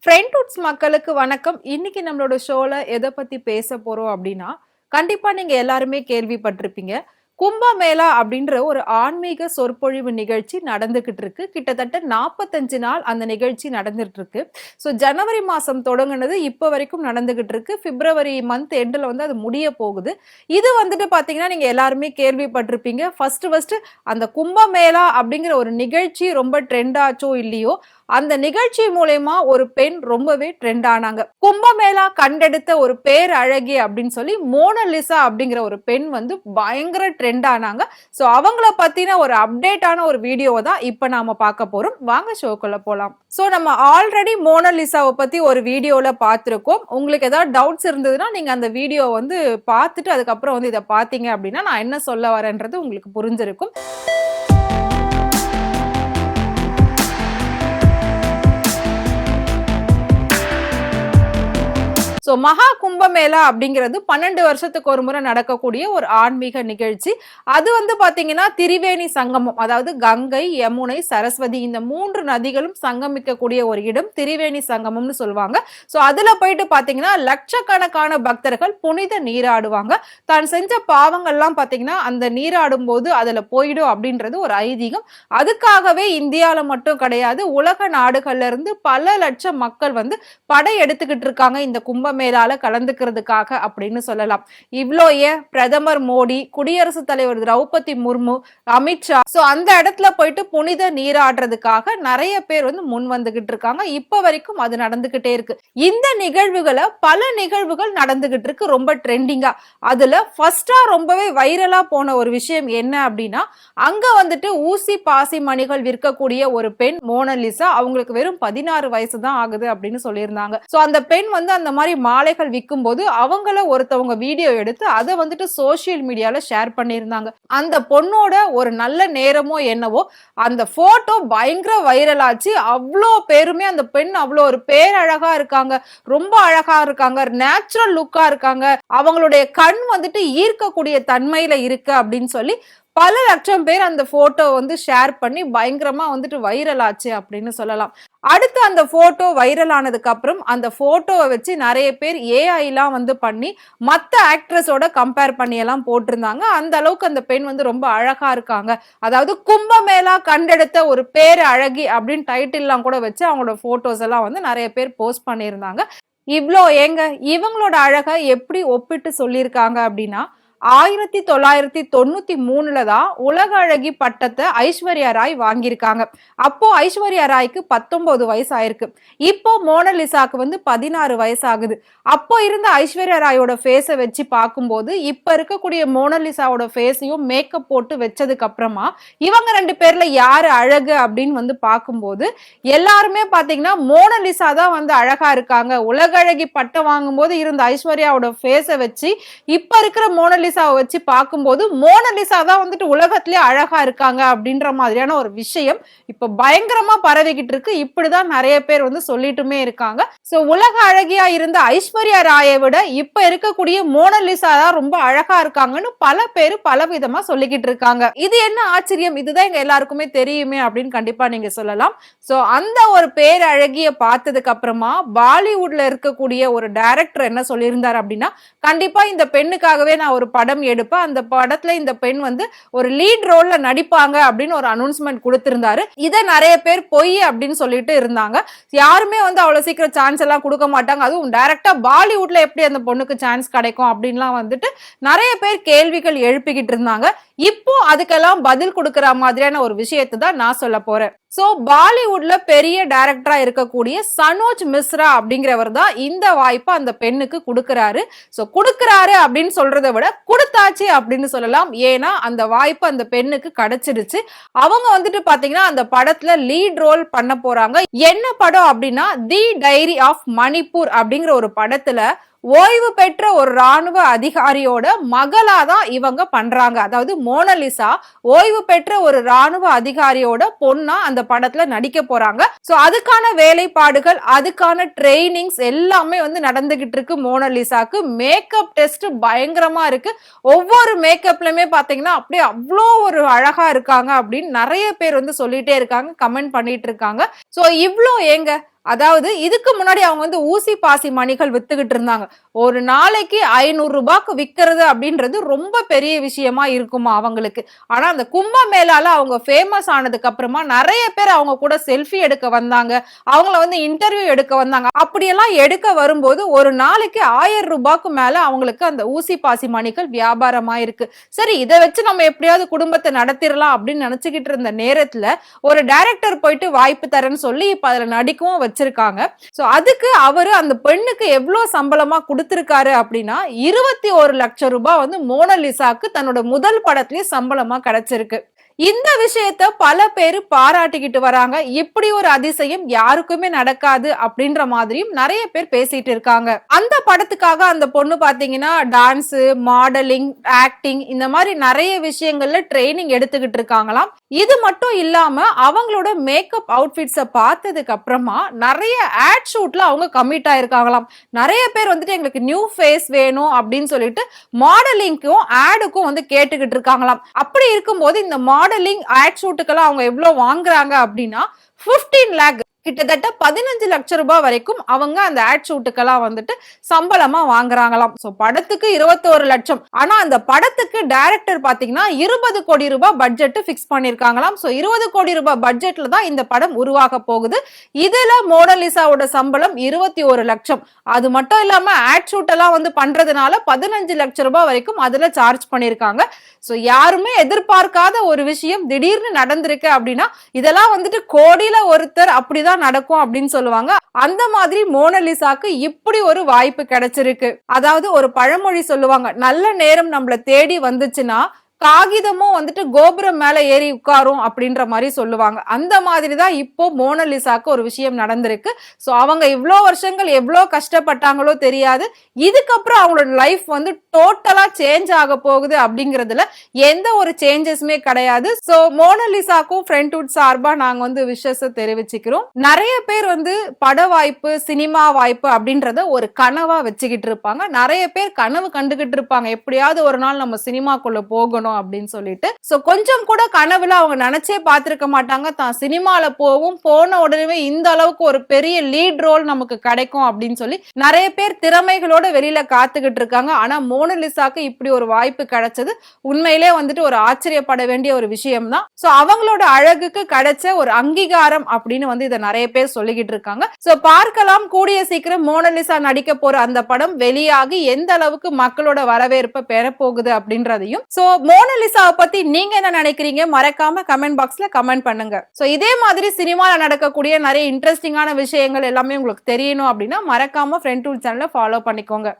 ஃப்ரெண்ட்ஹுட்ஸ் மக்களுக்கு வணக்கம். இன்னைக்கு நம்மளோட ஷோல எதை பத்தி பேச போறோம் அப்படின்னா, கண்டிப்பா நீங்க எல்லாருமே கேள்விப்பட்டிருப்பீங்க. கும்பமேளா அப்படின்ற ஒரு ஆன்மீக சொற்பொழிவு நிகழ்ச்சி நடந்துகிட்டு இருக்கு. கிட்டத்தட்ட 45 நாள் அந்த நிகழ்ச்சி நடந்துட்டு இருக்கு. ஜனவரி மாசம் தொடங்குனது இப்ப வரைக்கும் நடந்துகிட்டு இருக்கு. பிப்ரவரி மந்த் எண்டுல வந்து அது முடிய போகுது. இது வந்துட்டு பாத்தீங்கன்னா நீங்க எல்லாருமே கேள்விப்பட்டிருப்பீங்க. ஃபர்ஸ்ட் அந்த கும்பமேளா அப்படிங்கிற ஒரு நிகழ்ச்சி ரொம்ப ட்ரெண்ட் ஆச்சோ இல்லையோ, அந்த நிகழ்ச்சி மூலயமா ஒரு பெண் ரொம்பவே ட்ரெண்ட் ஆனாங்க. கும்பமேளா கண்டெடுத்த ஒரு பேர் அழகி அப்படின்னு சொல்லி மோனலிசா அப்படிங்கிற ஒரு பெண் வந்து பயங்கர ட்ரெண்ட் ஆனாங்க. அவங்கள பத்தின ஒரு அப்டேட்டான ஒரு வீடியோவை தான் இப்ப நாம பார்க்க போறோம். வாங்க ஷோக்குள்ள போலாம். நம்ம ஆல்ரெடி மோனலிசாவை பத்தி ஒரு வீடியோல பார்த்திருக்கோம். உங்களுக்கு ஏதாவது டவுட்ஸ் இருந்ததுன்னா நீங்க அந்த வீடியோ வந்து பார்த்துட்டு அதுக்கப்புறம் வந்து இதை பார்த்தீங்க அப்படின்னா நான் என்ன சொல்ல வரேன்றது உங்களுக்கு புரிஞ்சிருக்கும். மகா கும்பமேளா அப்படிங்கிறது 12 வருஷத்துக்கு ஒரு முறை நடக்கக்கூடிய ஒரு ஆன்மீக நிகழ்ச்சி. அது வந்து பாத்தீங்கன்னா திரிவேணி சங்கமம், அதாவது கங்கை, யமுனை, சரஸ்வதி இந்த 3 நதிகளும் சங்கமிக்கக்கூடிய ஒரு இடம் திரிவேணி சங்கமம்னு சொல்லுவாங்க. அதுல போயிட்டு பாத்தீங்கன்னா லட்சக்கணக்கான பக்தர்கள் புனித நீராடுவாங்க. தான் செஞ்ச பாவங்கள்லாம் பாத்தீங்கன்னா அந்த நீராடும் போது அதுல போயிடும் அப்படின்றது ஒரு ஐதீகம். அதுக்காகவே இந்தியால மட்டும் கிடையாது, உலக நாடுகள்ல இருந்து பல லட்சம் மக்கள் வந்து படை எடுத்துக்கிட்டு இருக்காங்க இந்த கும்பமேளால கலந்துக்கிறதுக்காக அப்படின்னு சொல்லலாம். இவ்ளோ ஏன் பிரதமர் மோடி, குடியரசுத் தலைவர் திரௌபதி முர்மு, அமித்ஷா அந்த இடத்துல போயிட்டு புனித நீராடுறதுக்காக நிறைய பேர் வந்து முன் வந்துகிட்டு இருக்காங்க. இப்ப வரைக்கும் அது நடந்துகிட்டே இருக்கு. இந்த நிகழ்வுகளை பல நிகழ்வுகள் நடந்துகிட்டு இருக்கு ரொம்ப ட்ரெண்டிங்கா. அதுல ஃபர்ஸ்டா ரொம்பவே வைரலா போன ஒரு விஷயம் என்ன அப்படின்னா, அங்க வந்துட்டு ஊசி பாசி மணிகள் விற்கக்கூடிய ஒரு பெண் மோனலிசா, அவங்களுக்கு வெறும் 16 வயசு தான் ஆகுது அப்படின்னு சொல்லியிருந்தாங்க. அந்த பெண் வந்து அந்த மாதிரி மாலைகள் விற்கும் போது அவங்கள ஒருத்தவங்க வீடியோ எடுத்து அதை வந்துட்டு சோசியல் மீடியால ஷேர் பண்ணியிருந்தாங்க. அந்த பொண்ணோட ஒரு நல்ல நேரமோ என்னவோ அந்த போட்டோ பயங்கர வைரல் ஆச்சு. அவ்வளோ பேருமே அந்த பெண் அவ்வளோ ஒரு பேரழகா இருக்காங்க, ரொம்ப அழகா இருக்காங்க, நேச்சுரல் லுக்கா இருக்காங்க, அவங்களுடைய கண் வந்துட்டு ஈர்க்கக்கூடிய தன்மையில இருக்கு அப்படின்னு சொல்லி பல லட்சம் பேர் அந்த போட்டோ வந்து ஷேர் பண்ணி பயங்கரமா வந்துட்டு வைரல் ஆச்சு அப்படின்னு சொல்லலாம். அடுத்து அந்த போட்டோ வைரல் ஆனதுக்கு அப்புறம் அந்த போட்டோவை வச்சு நிறைய பேர் ஏஐ எல்லாம் வந்து பண்ணி மத்த ஆக்ட்ரஸோட கம்பேர் பண்ணி எல்லாம் போட்டிருந்தாங்க. அந்த அளவுக்கு அந்த பெண் வந்து ரொம்ப அழகா இருக்காங்க, அதாவது கும்பமேளா கண்டெடுத்த ஒரு பேர் அழகி அப்படின்னு டைட்டில் எல்லாம் கூட வச்சு அவங்களோட போட்டோஸ் எல்லாம் வந்து நிறைய பேர் போஸ்ட் பண்ணியிருந்தாங்க. இவ்ளோ ஏங்க இவங்களோட அழகை எப்படி ஒப்பிட்டு சொல்லியிருக்காங்க அப்படின்னா, 1993 தான் உலக அழகி பட்டத்தை ஐஸ்வர்யா ராய் வாங்கியிருக்காங்க. அப்போ ஐஸ்வர்யா ராய்க்கு 19 வயசு ஆயிருக்கு. இப்போ மோனலிசாக்கு வந்து 16 வயசு ஆகுது. அப்போ இருந்த ஐஸ்வர்யா ராயோட ஃபேஸை வச்சு பார்க்கும்போது இப்ப இருக்கக்கூடிய மோனலிசாவோட ஃபேஸையும் மேக்கப் போட்டு வச்சதுக்கு அப்புறமா இவங்க 2 பேர்ல யாரு அழகு அப்படின்னு வந்து பார்க்கும்போது எல்லாருமே பாத்தீங்கன்னா மோனலிசா தான் வந்து அழகா இருக்காங்க. உலக அழகி பட்டம் வாங்கும் போது இருந்த ஐஸ்வர்யாவோட ஃபேஸை வச்சு இப்ப இருக்கிற மோனலிசா வச்சு பார்க்கும்போது மோனலிசா தான் வந்துட்டு உலகத்திலே அழகா இருக்காங்க அப்படின்ற மாதிரியான ஒரு விஷயம் இப்ப பயங்கரமா பரவிக்கிட்டு இருக்கு. இப்படிதான் நிறைய பேர் வந்து சொல்லிட்டுமே இருக்காங்க. உலக அழகியா இருந்த ஐஸ்வர்யா ராயை விட இப்ப இருக்கக்கூடிய மோனலிசா தான் ரொம்ப அழகா இருக்காங்கன்னு பல பேர் பல விதமா சொல்லிக்கிட்டு இருக்காங்க. இது என்ன ஆச்சரியம், இதுதான் எங்க எல்லாருக்குமே தெரியுமே அப்படின்னு கண்டிப்பா நீங்க சொல்லலாம். அந்த ஒரு பேர் அழகிய பார்த்ததுக்கு அப்புறமா பாலிவுட்ல இருக்கக்கூடிய ஒரு டைரக்டர் என்ன சொல்லியிருந்தார் அப்படின்னா, கண்டிப்பா இந்த பெண்ணுக்காகவே நான் ஒரு படம் எடுப்பேன், அந்த படத்துல இந்த பெண் வந்து ஒரு லீட் ரோல்ல நடிப்பாங்க அப்படின்னு ஒரு அனௌன்ஸ்மெண்ட் கொடுத்திருந்தாரு. இதை நிறைய பேர் பொய் அப்படின்னு சொல்லிட்டு இருந்தாங்க. யாருமே வந்து அவ்வளவு சீக்கிரம் சான்ஸ் எல்லாம் கொடுக்க மாட்டாங்க, அதுவும் டைரக்டா பாலிவுட்ல எப்படி அந்த பொண்ணுக்கு சான்ஸ் கிடைக்கும் அப்படின்லாம் வந்துட்டு நிறைய பேர் கேள்விகள் எழுப்பிக்கிட்டு இருந்தாங்க. இப்போ அதுக்கெல்லாம் பதில் கொடுக்கிற மாதிரியான ஒரு விஷயத்தை தான் நான் சொல்ல போறேன். பாலிவுட்ல பெரிய டைரக்டரா இருக்கக்கூடிய சனோஜ் மிஸ்ரா அப்படிங்கிறவர் தான் இந்த வாய்ப்பை அந்த பெண்ணுக்கு கொடுக்கிறாரு. கொடுக்கிறாரு அப்படின்னு சொல்றதை விட கொடுத்தாச்சு அப்படின்னு சொல்லலாம். ஏன்னா அந்த வாய்ப்பு அந்த பெண்ணுக்கு கிடைச்சிருச்சு. அவங்க வந்துட்டு பாத்தீங்கன்னா அந்த படத்துல லீட் ரோல் பண்ண போறாங்க. என்ன படம் அப்படின்னா தி டைரி ஆஃப் மணிப்பூர் அப்படிங்கிற ஒரு படத்துல ஓய்வு பெற்ற ஒரு ராணுவ அதிகாரியோட மகளா தான் இவங்க பண்றாங்க. அதாவது மோனலிசா ஓய்வு பெற்ற ஒரு ராணுவ அதிகாரியோட பொண்ணா அந்த படத்துல நடிக்க போறாங்க. அதுக்கான வேலைப்பாடுகள், அதுக்கான ட்ரைனிங்ஸ் எல்லாமே வந்து நடந்துகிட்டு இருக்கு. மோனலிசாக்கு மேக்கப் டெஸ்ட் பயங்கரமா இருக்கு. ஒவ்வொரு மேக்கப்லயுமே பாத்தீங்கன்னா அப்படியே அவ்வளோ ஒரு அழகா இருக்காங்க அப்படின்னு நிறைய பேர் வந்து சொல்லிட்டே இருக்காங்க, கமெண்ட் பண்ணிட்டு இருக்காங்க. இவ்ளோ ஏங்க அதாவது இதுக்கு முன்னாடி அவங்க வந்து ஊசி பாசி மணிகள் வித்துக்கிட்டு இருந்தாங்க. ஒரு நாளைக்கு 500 ரூபாய்க்கு விக்கிறது அப்படின்றது ரொம்ப பெரிய விஷயமா இருக்குமா அவங்களுக்கு. ஆனா அந்த கும்பமேளால அவங்க ஃபேமஸ் ஆனதுக்கு அப்புறமா நிறைய பேர் அவங்க கூட செல்ஃபி எடுக்க வந்தாங்க. அவங்கள வந்து இன்டர்வியூ எடுக்க வந்தாங்க. அப்படியெல்லாம் எடுக்க வரும்போது ஒரு நாளைக்கு 1000 ரூபாய்க்கு மேல அவங்களுக்கு அந்த ஊசி பாசி மணிகள் வியாபாரமா இருக்கு. சரி, இதை வச்சு நம்ம எப்படியாவது குடும்பத்தை நடத்திடலாம் அப்படின்னு நினைச்சுக்கிட்டு இருந்த நேரத்துல ஒரு டைரக்டர் போயிட்டு வாய்ப்பு தரேன்னு சொல்லி இப்ப அதுல நடிக்கவும் வச்சிருக்காங்க. சோ அதுக்கு அவரு அந்த பெண்ணுக்கு எவ்வளவு சம்பளமா கொடுத்திருக்காரு அப்படின்னா 21 லட்சம் ரூபாய் வந்து மோனலிசாக்கு தன்னோட முதல் படத்திலேயே சம்பளமா கிடைச்சிருக்கு. இந்த விஷயத்த பல பேரு பாராட்டிக்கிட்டு வராங்க. இப்படி ஒரு அதிசயம் யாருக்குமே நடக்காது அப்படின்ற மாதிரியும் நிறைய பேர் பேசிட்டு இருக்காங்க. அந்த படத்துக்காக அந்த பொண்ணு பாத்தீங்கன்னா டான்ஸ், மாடலிங், ஆக்டிங் இந்த மாதிரி நிறைய விஷயங்கள்ல ட்ரைனிங் எடுத்துக்கிட்டு இருக்காங்களாம். இது மட்டும் இல்லாம அவங்களோட மேக்கப் அவுட்ஃபிட்ஸ பார்த்ததுக்கு அப்புறமா நிறைய ஆட் ஷூட்ல அவங்க கமிட் ஆயிருக்காங்களாம். நிறைய பேர் வந்துட்டு எங்களுக்கு நியூ ஃபேஸ் வேணும் அப்படின்னு சொல்லிட்டு மாடலிங்க்கும் ஆடுக்கும் வந்து கேட்டுக்கிட்டு இருக்காங்களாம். அப்படி இருக்கும்போது இந்த மாடலிங் ஆட் ஷூட்டுக்கெல்லாம் அவங்க எவ்வளவு வாங்குறாங்க அப்படின்னா 15 lakh, கிட்டத்தட்ட 15 லட்சம் ரூபாய் வரைக்கும் அவங்க அந்த ஆட் ஷூட்டுக்கெல்லாம் வந்துட்டு சம்பளமா வாங்குறாங்களாம். சோ படத்துக்கு 21 லட்சம். ஆனா அந்த படத்துக்கு டைரக்டர் பாத்தீங்கன்னா 20 கோடி ரூபாய் பட்ஜெட் பிக்ஸ் பண்ணிருக்காங்களாம். சோ 20 கோடி ரூபாய் பட்ஜெட்ல தான் இந்த படம் உருவாக போகுது. இதுல மோனலிசாவோட சம்பளம் 21 லட்சம். அது மட்டும் இல்லாம ஆட் ஷூட் எல்லாம் வந்து பண்றதுனால 15 லட்சம் ரூபாய் வரைக்கும் அதுல சார்ஜ் பண்ணிருக்காங்க. சோ யாருமே எதிர்பார்க்காத ஒரு விஷயம் திடீர்னு நடந்திருக்கு அப்படின்னா இதெல்லாம் வந்துட்டு கோடியில ஒருத்தர் அப்படிதான் நடக்கும் அப்படின்னு சொல்லுவாங்க. அந்த மாதிரி மோனலிசாக்கு இப்படி ஒரு வாய்ப்பு கிடைச்சிருக்கு. அதாவது ஒரு பழமொழி சொல்லுவாங்க, நல்ல நேரம் நம்மள தேடி வந்துச்சுன்னா காகிதமும் வந்துட்டு கோபுரம் மேல ஏறி உட்காரும் அப்படின்ற மாதிரி சொல்லுவாங்க. அந்த மாதிரிதான் இப்போ மோனலிசாக்கு ஒரு விஷயம் நடந்திருக்கு. சோ அவங்க இவ்வளோ வருஷங்கள் எவ்வளவு கஷ்டப்பட்டாங்களோ தெரியாது. இதுக்கப்புறம் அவங்களோட லைஃப் வந்து டோட்டலா சேஞ்ச் ஆக போகுது அப்படிங்கறதுல எந்த ஒரு சேஞ்சஸுமே கிடையாது. சோ மோனலிசாக்கும் ஃப்ரெண்ட்ஹுட் சார்பா நாங்க வந்து விஷஸ தெரிவிச்சுக்கிறோம். நிறைய பேர் வந்து பட வாய்ப்பு, சினிமா வாய்ப்பு அப்படின்றத ஒரு கனவா வச்சுக்கிட்டு இருப்பாங்க. நிறைய பேர் கனவு கண்டுகிட்டு இருப்பாங்க, எப்படியாவது ஒரு நாள் நம்ம சினிமாக்குள்ள போகணும் அப்படின்னு சொல்லிட்டு. சோ கொஞ்சம் கூட கனவுல அவங்க நினைச்சே பார்த்திருக்க மாட்டாங்க தான் சினிமால போன உடனே இந்த அளவுக்கு ஒரு பெரிய லீட் ரோல் நமக்கு கிடைக்கும் அப்படின்னு சொல்லி நிறைய பேர் திறமைகளோட வெளியில காத்துக்கிட்டு இருக்காங்க. ஆனா மோனலிசாக்கு இப்படி ஒரு வாய்ப்பு கிடைச்சது உண்மையிலே வந்துட்டு ஒரு ஆச்சரியப்பட வேண்டிய ஒரு விஷயம் தான். சோ அவங்களோட அழகுக்கு கிடைச்ச ஒரு அங்கீகாரம் அப்படின்னு வந்து இதை நிறைய பேர் சொல்லிக்கிட்டு இருக்காங்க. சோ பார்க்கலாம், கூடிய சீக்கிரம் மோனலிசா நடிக்க போற அந்த படம் வெளியாகி எந்த அளவுக்கு மக்களோட வரவேற்பை பெறப்போகுது அப்படின்றதையும். சோ மோனலிசாவை பத்தி நீங்க என்ன நினைக்கிறீங்க? மறக்காம கமெண்ட் பாக்ஸ்ல கமெண்ட் பண்ணுங்க. சோ இதே மாதிரி சினிமால நடக்கக்கூடிய நிறைய இன்ட்ரெஸ்டிங்கான விஷயங்கள் எல்லாமே உங்களுக்கு தெரியணும் அப்படின்னா மறக்காம ஃப்ரெண்ட்ஹுட் சேனலை ஃபாலோ பண்ணிக்கோங்க.